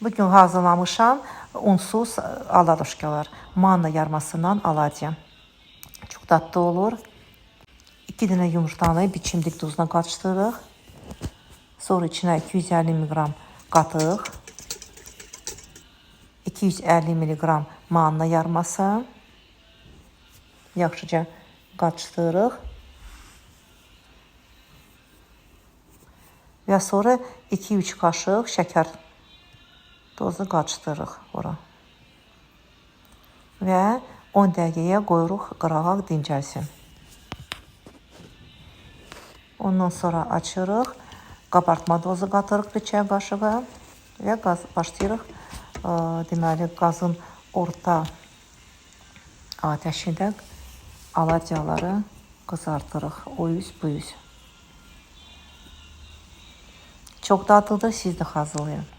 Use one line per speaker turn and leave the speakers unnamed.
Bugün hazırlamışam unsuz aladuşkalar. Manna yarmasından alacağım. Çok tatlı olur. 2 dənə yumurtanı biçimlik duzla qarışdırırıq. Sonra içine 250 mg qatıq. 250 mg manna yarması. Yaxşıca qarışdırırıq. Və sonra 2-3 qaşıq şəkər tozu qarışdırırıq ora. Və 10 dəqiqəyə qoyuruq qırağa dincəlsin. Ondan sonra açırıq. Qabartma dozu qatırıq 1 çay qaşığı və başlayırıq. Deməli, qazın orta ateşində alacaqları qızartırıq. O yüz bu yüz. Çok tatlıdır, siz de hazırlayın.